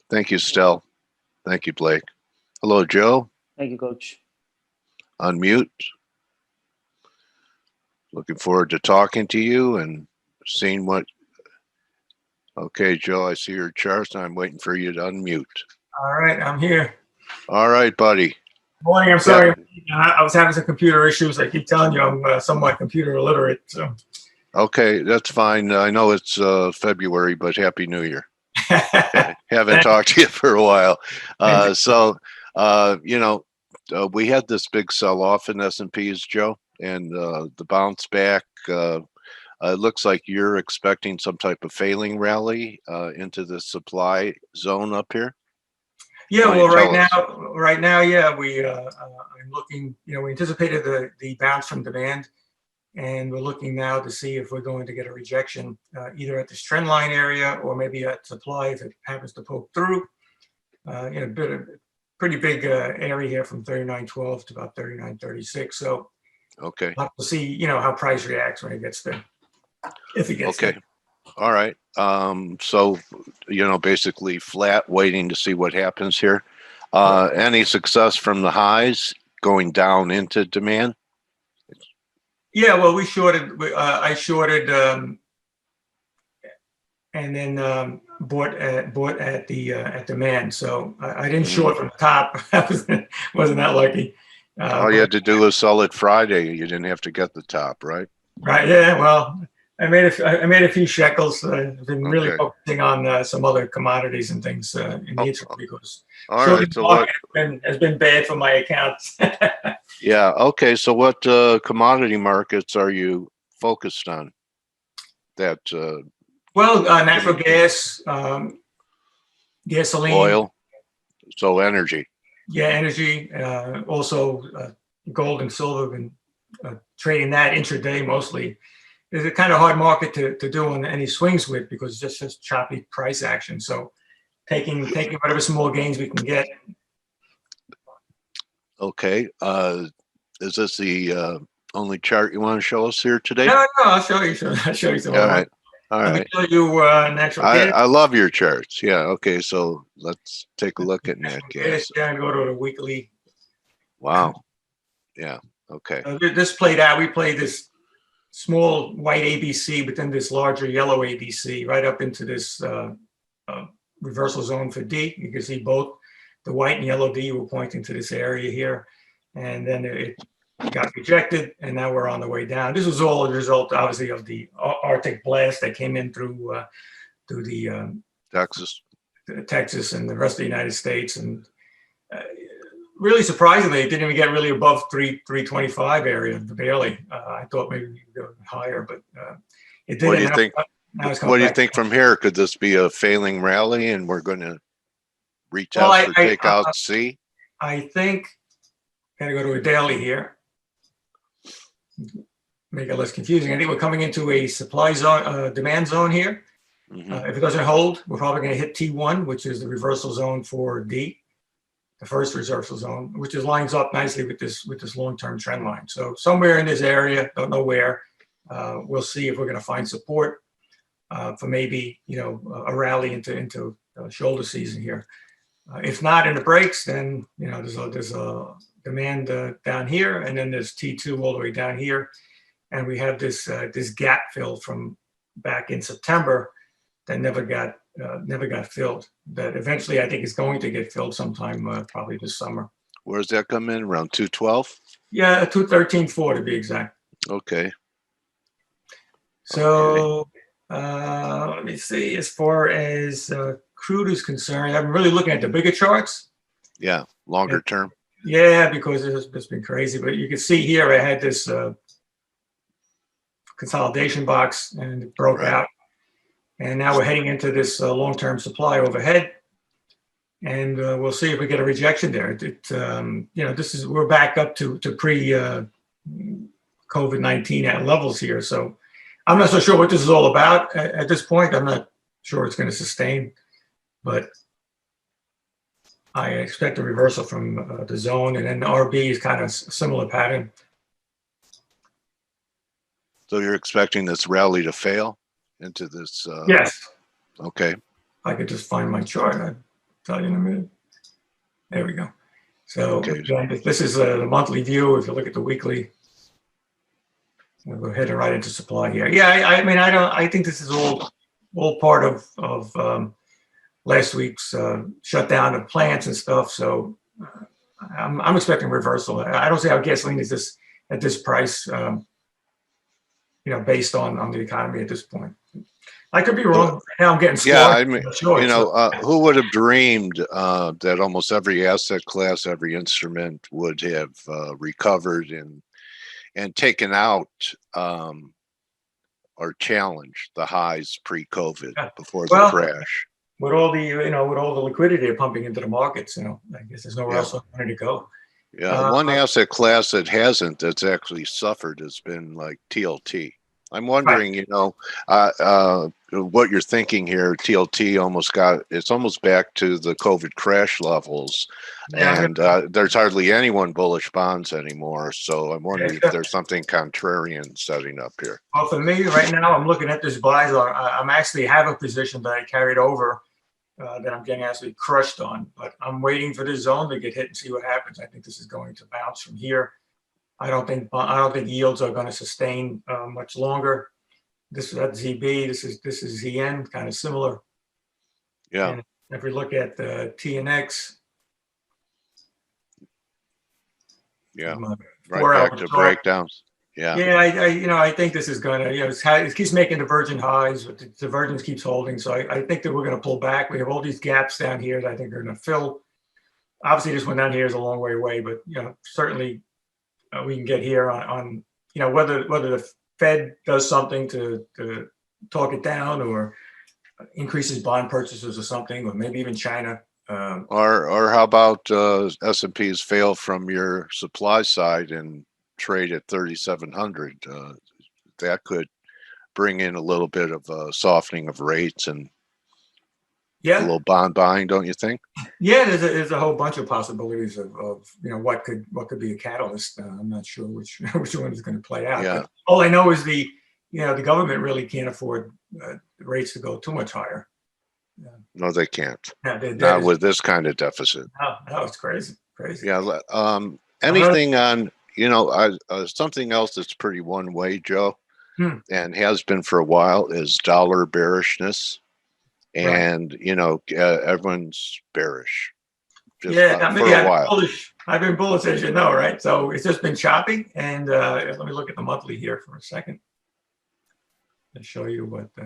Thank you, Stell. Thank you, Blake. Hello, Joe. Thank you, Coach. Unmute. Looking forward to talking to you and seeing what. Okay, Joe, I see your charts and I'm waiting for you to unmute. All right, I'm here. All right, buddy. Morning, I'm sorry. I was having some computer issues. I keep telling you I'm somewhat computer illiterate. So. Okay, that's fine. I know it's February, but Happy New Year. Haven't talked to you for a while. We had this big sell-off in S&Ps, Joe, and the bounce back. It looks like you're expecting some type of failing rally into the supply zone up here. Yeah, well, right now, yeah, I'm looking. We anticipated the bounce from demand, and we're looking now to see if we're going to get a rejection either at this trend line area or maybe at supply if it happens to poke through. Pretty big area here from 39.12 to about 39.36. So okay, we'll have to see how price reacts when it gets there, if it gets there. All right. So basically flat, waiting to see what happens here. Any success from the highs going down into demand? Yeah, well, we shorted. I shorted, and then bought at demand. So I didn't short from the top. I wasn't that lucky. All you had to do was sell it Friday. You didn't have to get the top, right? Right. Yeah. Well, I made a few shekels. I've been really focusing on some other commodities and things in the interim because the market has been bad for my accounts. Yeah. Okay. So what commodity markets are you focused on? That natural gas, gasoline, oil, so energy. Yeah, energy. Also, gold and silver. Been trading that intraday mostly. It's a kind of hard market to do on any swings with because it's just choppy price action. So taking whatever small gains we can get. Okay. Is this the only chart you want to show us here today? No, I'll show you. I'll show you some. All right. Let me show you natural gas. I love your charts. Yeah. Okay. So let's take a look at nat gas. Yeah, go to the weekly. Wow. Yeah. Okay. This played out. We played this small white ABC within this larger yellow ABC right up into this reversal zone for D. You can see both the white and yellow D were pointing to this area here. And then it got rejected, and now we're on the way down. This was all a result, obviously, of the Arctic blast that came in through the Texas and the rest of the United States. And really surprisingly, it didn't even get really above 325 area, barely. I thought maybe we could go higher, but it didn't. What do you think? What do you think from here? Could this be a failing rally, and we're going to retest or take out C? I think gotta go to a daily here. Make it less confusing. I think we're coming into a supply zone, demand zone here. If it doesn't hold, we're probably going to hit T1, which is the reversal zone for D, the first reversal zone, which lines up nicely with this long-term trend line. So somewhere in this area, don't know where. We'll see if we're going to find support for maybe a rally into shoulder season here. If not in the breaks, then there's a demand down here, and then there's T2 all the way down here, and we have this gap fill from back in September that never got filled. That eventually I think is going to get filled sometime probably this summer. Where does that come in? Around 212? Yeah, 213.4 to be exact. Okay. So let me see. As far as crude is concerned, I'm really looking at the bigger charts. Yeah, longer term. Yeah, because it's been crazy. But you can see here, I had this consolidation box, and it broke out. And now we're heading into this long-term supply overhead, and we'll see if we get a rejection there. We're back up to pre COVID-19 at levels here. So I'm not so sure what this is all about at this point. I'm not sure it's going to sustain, but I expect a reversal from the zone, and then the RB is kind of a similar pattern. So you're expecting this rally to fail into this? Yes. Okay. I could just find my chart. tell you in a minute. There we go. So Okay. again, this is the monthly view. If you look at the weekly, we're heading right into supply here. Yeah, I mean, I think this is all part of last week's shutdown of plants and stuff. So I'm expecting reversal. I don't see how gasoline is this at this price, based on the economy at this point. I could be wrong. Now I'm getting scored. Yeah, I mean, Sure, who would have dreamed that almost every asset class, every instrument would have recovered and taken out or challenged the highs pre-COVID before the crash. With all the liquidity they're pumping into the markets, I guess there's nowhere else to go. Yeah, one asset class that hasn't, that's actually suffered, has been like TLT. I'm wondering, what you're thinking here. TLT it's almost back to the COVID crash levels, and there's hardly anyone bullish bonds anymore. So I'm wondering if there's something contrarian setting up here. Well, for me right now, I'm looking at this buy zone. I'm actually have a position that I carried over that I'm getting actually crushed on, but I'm waiting for this zone to get hit and see what happens. I think this is going to bounce from here. I don't think yields are going to sustain much longer. This is at ZB. This is ZN, kind of similar. Yeah. And if we look at the TNX, right back to breakdowns. Yeah. Yeah, I think this is going to, it keeps making divergent highs, but the divergence keeps holding. So I think that we're going to pull back. We have all these gaps down here that I think are going to fill. Obviously, this one down here is a long way away, but certainly. We can get here on whether the Fed does something to talk it down or increases bond purchases or something, or maybe even China. Or how about S&Ps fail from your supply side and trade at 3,700? That could bring in a little bit of a softening of rates and a little bond buying, don't you think? Yeah, there's a whole bunch of possibilities of what could be a catalyst. I'm not sure which one is going to play out. Yeah. But all I know is the government really can't afford the rates to go too much higher. No, they can't. Not with this kind of deficit. No, it's crazy. Yeah. Anything on something else that's pretty one way, Joe, and has been for a while, is dollar bearishness. And everyone's bearish for a while. I've been bullish, as you know, right? So it's just been choppy. And let me look at the monthly here for a second and show you what if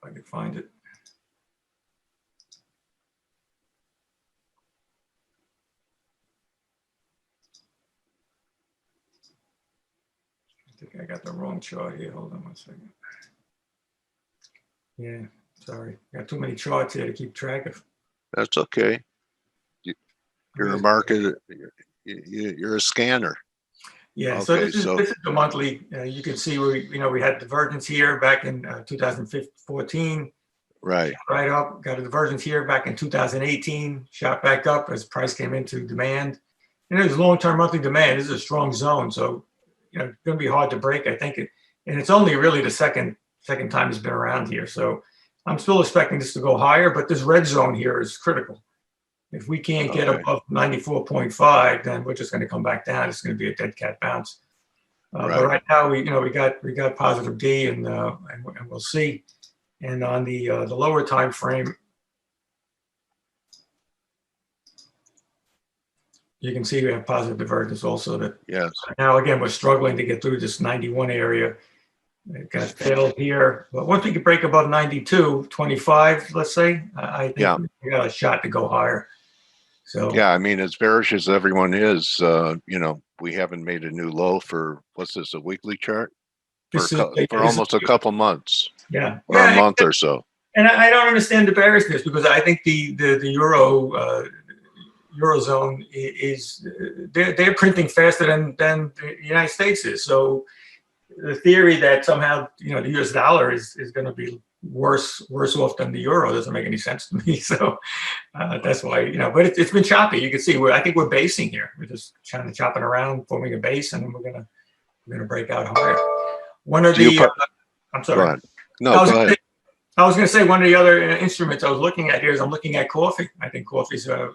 I can find it. I think I got the wrong chart here. Hold on one second. Yeah. Sorry, got too many charts here to keep track of. That's okay. You're a market. You're a scanner. Yeah. Okay, so this is the monthly. You can see we had divergence here back in 2014. Right. Right up. Got a divergence here back in 2018. Shot back up as price came into demand. And there's long-term monthly demand. This is a strong zone, so it's going to be hard to break. I think and it's only really the second time it's been around here. So. I'm still expecting this to go higher, but this red zone here is critical. If we can't get above 94.5, then we're just going to come back down. It's going to be a dead cat bounce. But right now, we got positive D, and we'll see. And on the lower time frame, you can see we have positive divergence also. That now again we're struggling to get through this 91 area. It got failed here, but once we can break above 92.25, let's say, I think we got a shot to go higher. So I mean, as bearish as everyone is, we haven't made a new low for what's this, a weekly chart for almost a couple months, or a month or so. And I don't understand the bearishness, because I think the eurozone is they're printing faster than the United States is. So the theory that somehow the U.S. dollar is going to be worse off than the euro doesn't make any sense to me. So that's why but it's been choppy. You can see I think we're basing here. We're just trying to chop it around, forming a base, and then we're gonna break out higher. One of the I'm sorry. Go ahead. No, go ahead. I was going to say one of the other instruments I was looking at here is I'm looking at coffee. I think coffee is a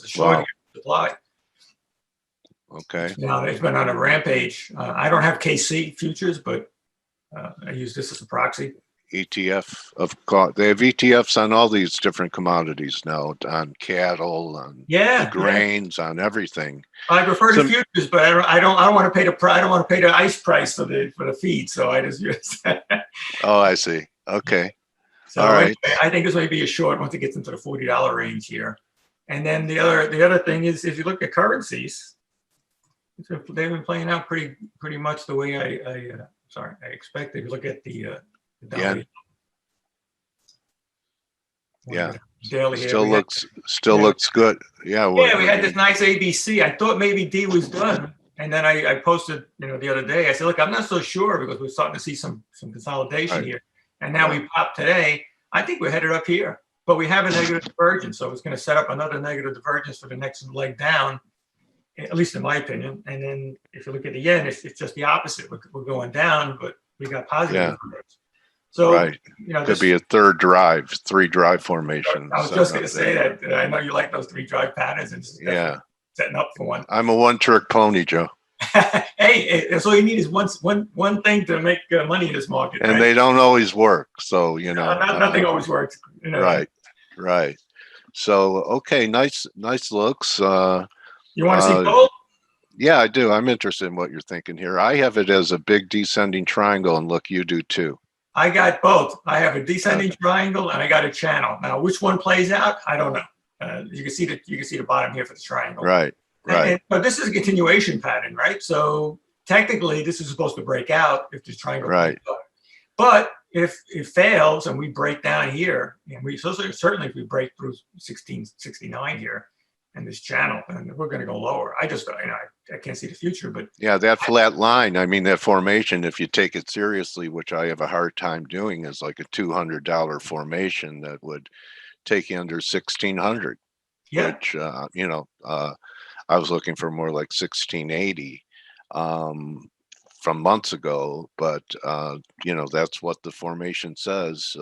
short supply. Okay. It's been on a rampage. I don't have KC futures, but I use this as a proxy. ETF they have ETFs on all these different commodities now, on cattle, on the grains, on everything. I prefer the futures, but I don't want to pay the ice price for the feed, so I just use that. Oh, I see. Okay. So all right. Anyway, I think this may be a short once it gets into the $40 range here. And then the other thing is, if you look at currencies, they've been playing out pretty much the way I expected. If you look at the daily, daily still looks good. Yeah. We had this nice ABC. I thought maybe D was done, and then I posted the other day. I said, look, I'm not so sure because we're starting to see some consolidation here, and now we popped today. I think we're headed up here, but we have a negative divergence, so it's going to set up another negative divergence for the next leg down, at least in my opinion. And then if you look at the yen, it's just the opposite. We're going down, but we got positive. So could be a three drive formation. I was just going to say that. I know you like those 3 drive patterns, and setting up for one. I'm a one-trick pony, Joe. Hey, that's all you need is one thing to make money in this market, and they don't always work. So nothing always works. Right. So okay, nice looks. You want to see gold? Yeah, I do. I'm interested in what you're thinking here. I have it as a big descending triangle, and look, you do too. I got both. I have a descending triangle and I got a channel. Now, which one plays out? I don't know. You can see the bottom here for the triangle. Right. But this is a continuation pattern, right? So technically, this is supposed to break out if this triangle. Right. But if it fails and we break down here, and certainly if we break through 1669 here and this channel, and we're going to go lower. I can't see the future, but that flat line. I mean, that formation, if you take it seriously, which I have a hard time doing, is like a $200 formation that would take you under 1600. Yeah. Which I was looking for more like 1680 from months ago, but that's what the formation says.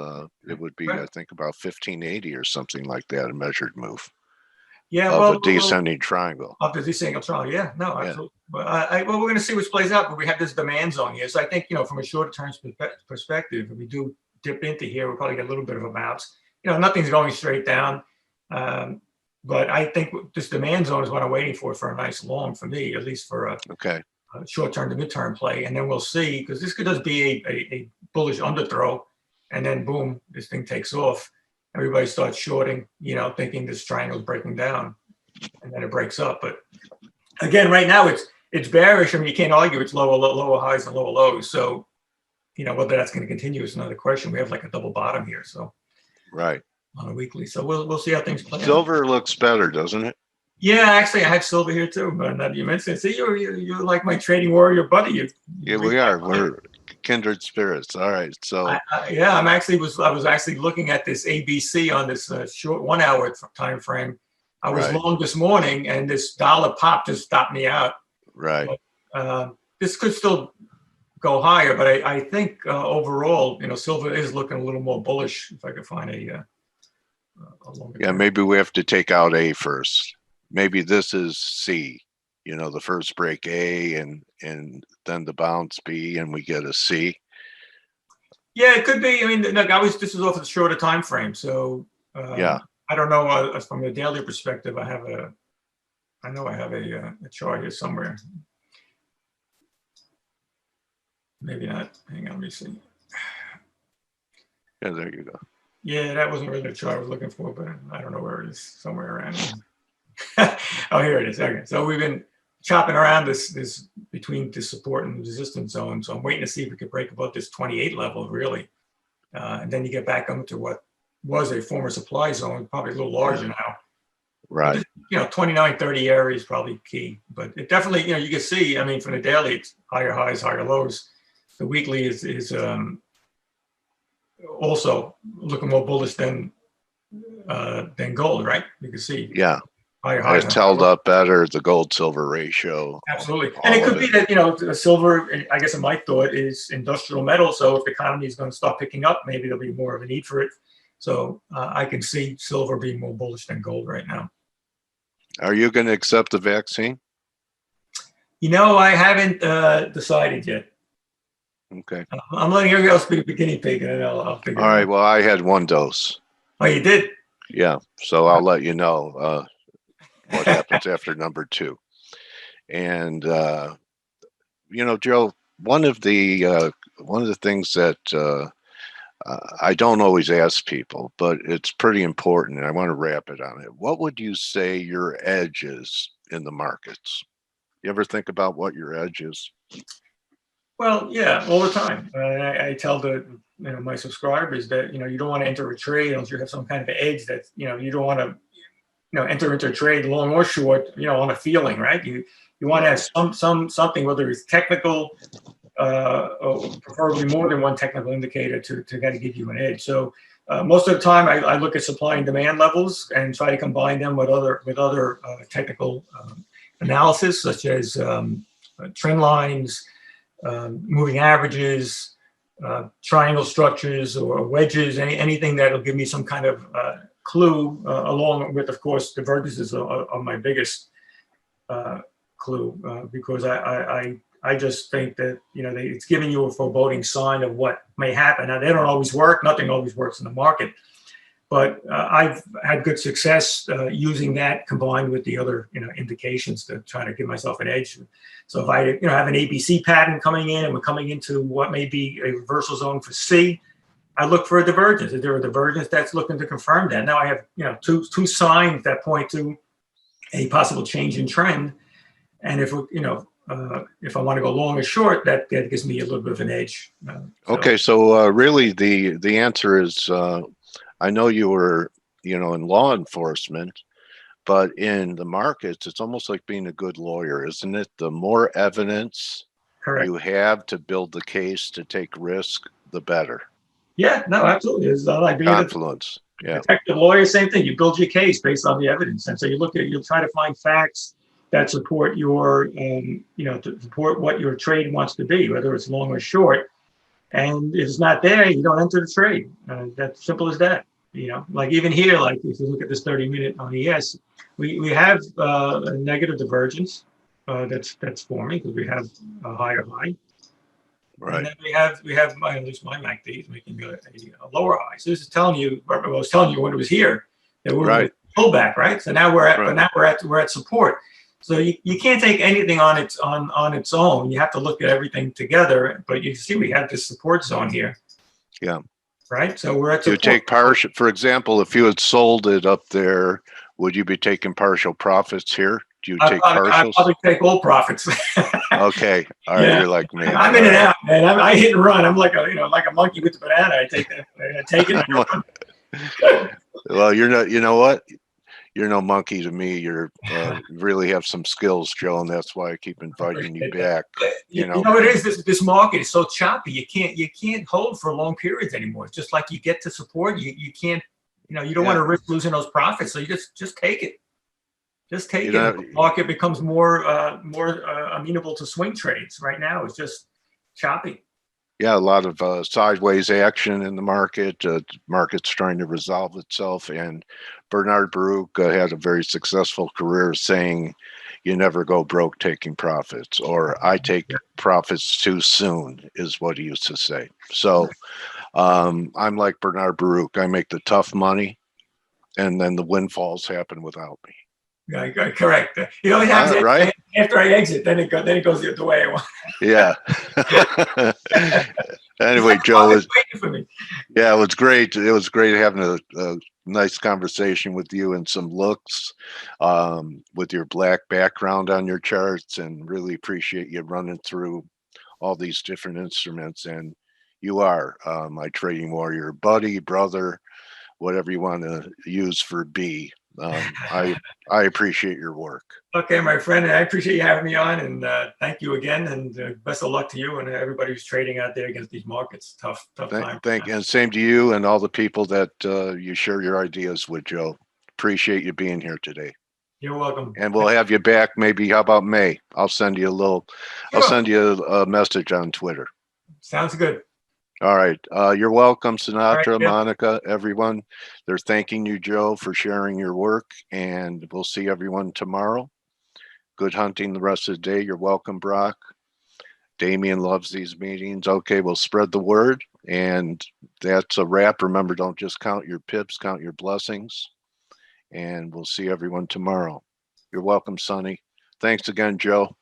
It would be, I think, about 1580 or something like that, a measured move. Of a descending triangle. Of the descending triangle, absolutely. But we're going to see which plays out. But we have this demand zone here, so I think from a shorter term perspective, if we do dip into here, we'll probably get a little bit of a bounce. Nothing's going straight down, but I think this demand zone is what I'm waiting for a nice long for me, at least for a short term to midterm play, and then we'll see, because this could just be a bullish underthrow, and then boom, this thing takes off. Everybody starts shorting, thinking this triangle is breaking down, and then it breaks up. But again, right now it's bearish. I mean, you can't argue it's lower highs and lower lows. So, whether that's going to continue is another question. We have like a double bottom here, so on a weekly. So we'll see how things play. Silver looks better, doesn't it? Yeah, actually, I have silver here too. But now you mentioned, see, you're like my trading warrior buddy. We are. We're kindred spirits. All right. So I was actually looking at this ABC on this short 1 hour time frame. I was long this morning, and this dollar pop just stopped me out. Right. But, this could still go higher, but I think overall, silver is looking a little more bullish. If I could find a longer term. Maybe we have to take out A first. Maybe this is C. The first break A, and then the bounce B, and we get a C. Yeah, it could be. I mean, look, this is off of the shorter time frame, so I don't know. From a daily perspective, I know I have a chart here somewhere. Maybe not. Hang on, let me see. Yeah, there you go. Yeah, that wasn't really the chart I was looking for, but I don't know where it is. Somewhere around. Oh, here it is. Okay, so we've been chopping around this between the support and resistance zone. So I'm waiting to see if we could break above this 28 level, really. And then you get back into what was a former supply zone, probably a little larger now. Right. But, 29, 30 area is probably key. But it definitely, you can see, I mean, from the daily, it's higher highs, higher lows. The weekly is also looking more bullish than gold, right? You can see. Yeah. higher highs. It's held up better, the gold silver ratio. Absolutely. And it could be that, the silver, I guess in my thought, is industrial metal. So if the economy is going to start picking up, maybe there'll be more of a need for it. So I can see silver being more bullish than gold right now. Are you going to accept the vaccine? I haven't decided yet. Okay. I'm letting everybody else be the guinea pig, and then I'll figure it out. All right. Well, I had 1 dose. Oh, you did? Yeah. So I'll let you know what happens after number 2. And Joe, one of the things that I don't always ask people, but it's pretty important, and I want to wrap it on it. What would you say your edge is in the markets? You ever think about what your edge is? Well, yeah, all the time. I tell my subscribers that you don't want to enter a trade unless you have some kind of edge that you don't want to enter into a trade long or short on a feeling, right? You want to have something, whether it's technical, or preferably more than one technical indicator to kind of give you an edge. So most of the time, I look at supply and demand levels and try to combine them with other technical analysis, such as trend lines, moving averages, triangle structures, or wedges, anything that'll give me some kind of clue, along with, of course, divergences are my biggest clue, because I just think that it's giving you a foreboding sign of what may happen. Now, they don't always work. Nothing always works in the market, but I've had good success using that combined with the other indications to try to give myself an edge. So if I have an ABC pattern coming in and we're coming into what may be a reversal zone for C, I look for a divergence. Is there a divergence that's looking to confirm that? Now I have two signs that point to a possible change in trend, and if I want to go long or short, that gives me a little bit of an edge. Okay, so really the answer is, I know you were in law enforcement, but in the markets, it's almost like being a good lawyer, isn't it? The more evidence Correct. you have to build the case to take risk, the better. Yeah, no, absolutely. It's like being confluence. Yeah. Detective lawyer, same thing. You build your case based on the evidence, and so you'll try to find facts that support your, to support what your trade wants to be, whether it's long or short. And if it's not there, you don't enter the trade. That's simple as that. Like even here, like if you look at this 30-minute on ES, we have a negative divergence that's forming because we have a higher high. Right. And then we have at least my MACD is making a lower high. So this is telling you, I was telling you when it was here, that we're right. Pullback, right? So now we're at support. So you can't take anything on its own. You have to look at everything together. But you see, we have this support zone here. Yeah. Right. So we're at support. You take partial, for example, if you had sold it up there, would you be taking partial profits here? Do you take partials? I probably take all profits. Okay. All right. Yeah. You're like me. I'm in and out, man. I hit and run. I'm like a monkey with the banana. I take it. Well, you're not. You know what? You're no monkey to me. You're really have some skills, Joe, and that's why I keep inviting you back. You know it is. This market is so choppy. You can't hold for long periods anymore. It's just like you get to support. You can't. You don't want to risk losing those profits, so you just take it. Just take it. The market becomes more amenable to swing trades. Right now, it's just choppy. Yeah, a lot of sideways action in the market. Market's trying to resolve itself. And Bernard Baruch had a very successful career saying, "You never go broke taking profits," or "I take profits too soon," is what he used to say. So I'm like Bernard Baruch. I make the tough money, and then the windfalls happen without me. Yeah, correct. It only happens right? After I exit, then it goes the way I want. Yeah. Anyway, Joe, it was great. It was great having a nice conversation with you and some looks with your black background on your charts, and really appreciate you running through all these different instruments. And you are my trading warrior buddy, brother, whatever you want to use for B. I appreciate your work. Okay, my friend, I appreciate you having me on, and thank you again, and best of luck to you and everybody who's trading out there against these markets. Tough time. Thank you, and same to you and all the people that you share your ideas with, Joe. Appreciate you being here today. You're welcome. And we'll have you back maybe, how about May? I'll send you I'll Sure. send you a message on Twitter. Sounds good. All right. You're welcome, Sinatra, All right, Monica, everyone. They're thanking you, Joe, for sharing your work, and we'll see everyone tomorrow. Good hunting the rest of the day. You're welcome, Brock. Damien loves these meetings. Okay, we'll spread the word, and that's a wrap. Remember, don't just count your pips, count your blessings, and we'll see everyone tomorrow. You're welcome, Sonny. Thanks again, Joe.